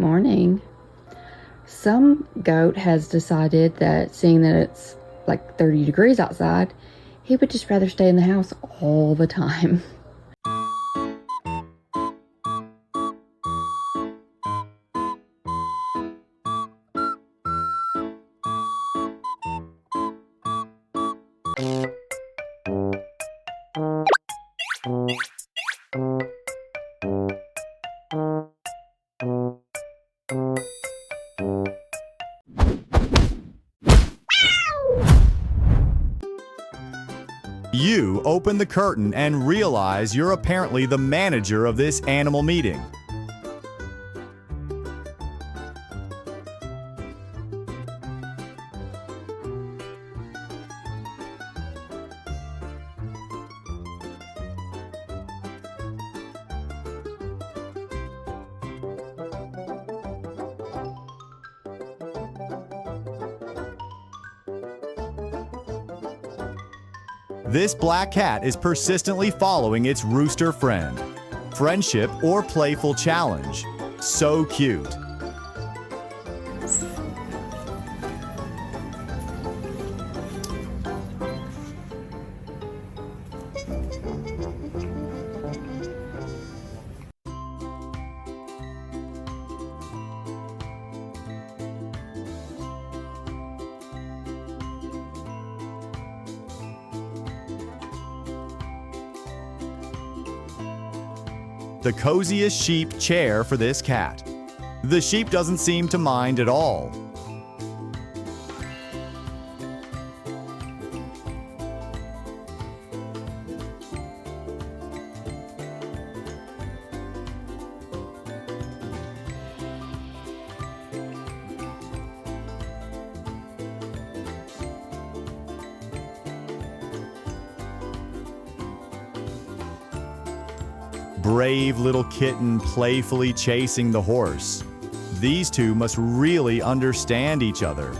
morning. Some goat has decided that seeing that it's like 30 degrees outside, he would just rather stay in the house all the time. You open the curtain and realize you're apparently the manager of this animal meeting. This black cat is persistently following its rooster friend. Friendship or playful challenge. So cute. The coziest sheep chair for this cat. The sheep doesn't seem to mind at all. Brave little kitten playfully chasing the horse. These two must really understand each other.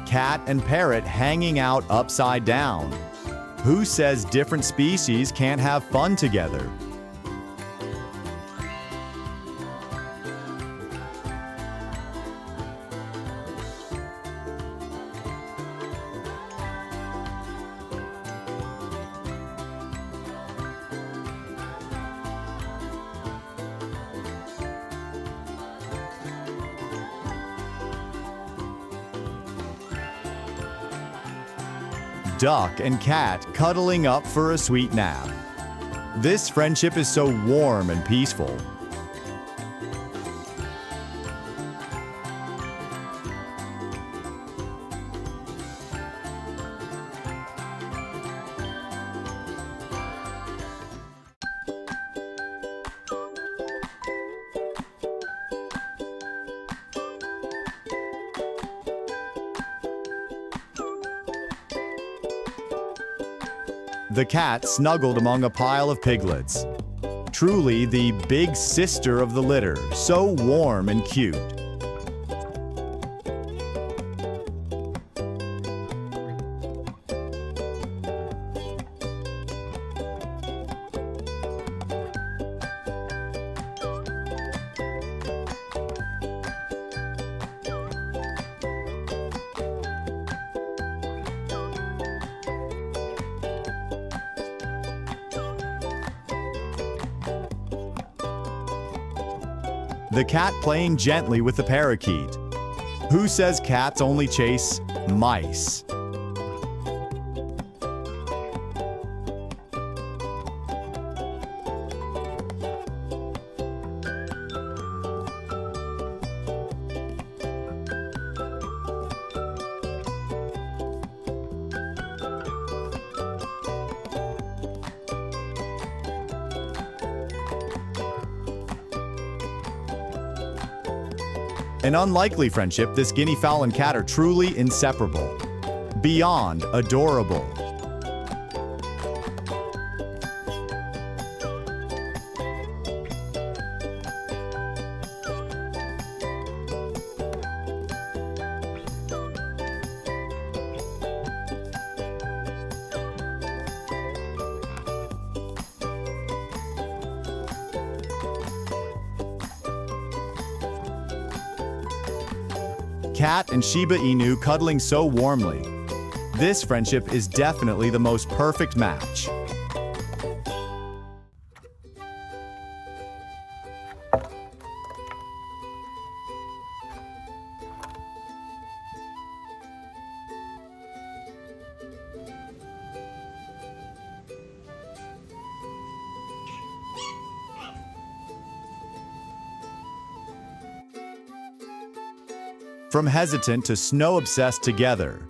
Cat and parrot hanging out upside down. Who says different species can't have fun together? Duck and cat cuddling up for a sweet nap. This friendship is so warm and peaceful. The cat snuggled among a pile of piglets. Truly the big sister of the litter, so warm and cute. The cat playing gently with the parakeet. Who says cats only chase mice? An unlikely friendship, this guinea fowl and cat are truly inseparable. beyond adorable. Cat and Shiba Inu cuddling so warmly. This friendship is definitely the most perfect match. From hesitant to snow-obsessed together,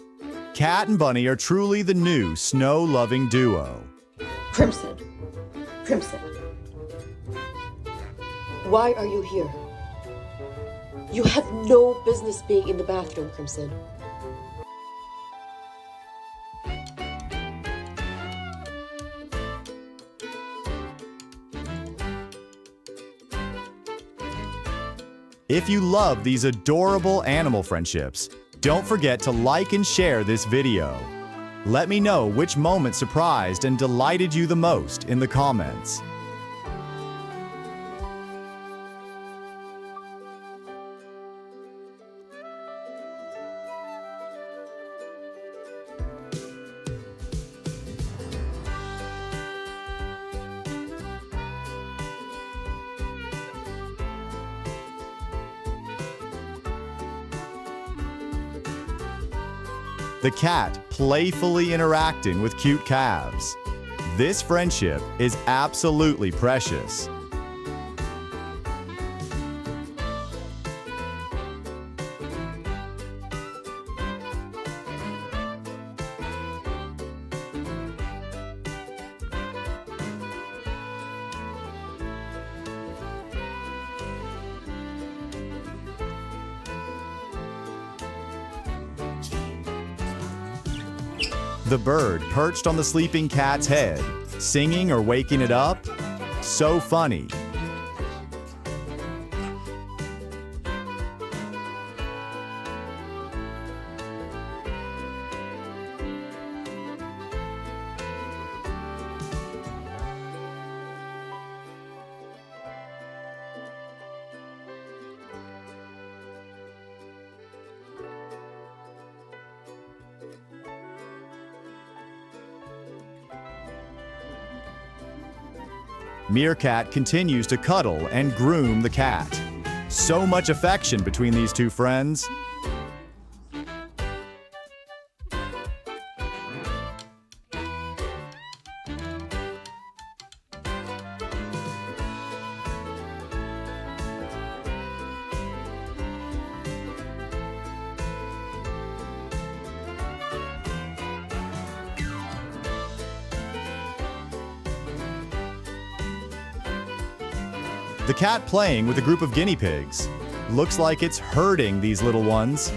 Cat and Bunny are truly the new snow-loving duo. Crimson. Crimson. Why are you here? You have no business being in the bathroom, Crimson. If you love these adorable animal friendships, don't forget to like and share this video. Let me know which moment surprised and delighted you the most in the comments. The cat playfully interacting with cute calves. This friendship is absolutely precious. The bird perched on the sleeping cat's head, singing or waking it up. So funny. Meerkat continues to cuddle and groom the cat. So much affection between these two friends. The cat playing with a group of guinea pigs. Looks like it's herding these little ones.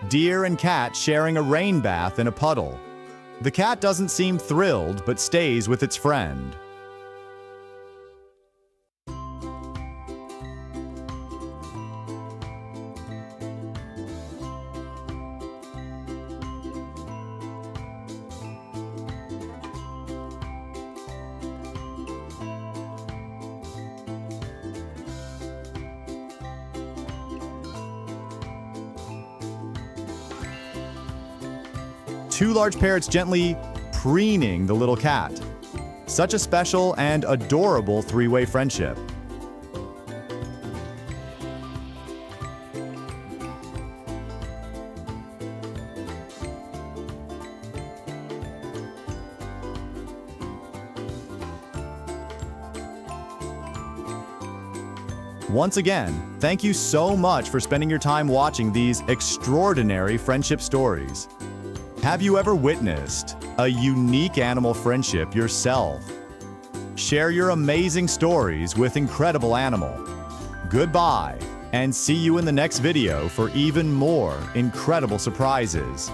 Deer and cat sharing a rain bath in a puddle. The cat doesn't seem thrilled, but stays with its friend. Two large parrots gently preening the little cat. Such a special and adorable three-way friendship. Once again, thank you so much for spending your time watching these extraordinary friendship stories. Have you ever witnessed a unique animal friendship yourself? Share your amazing stories with Incredible Animal. Goodbye, and see you in the next video for even more incredible surprises.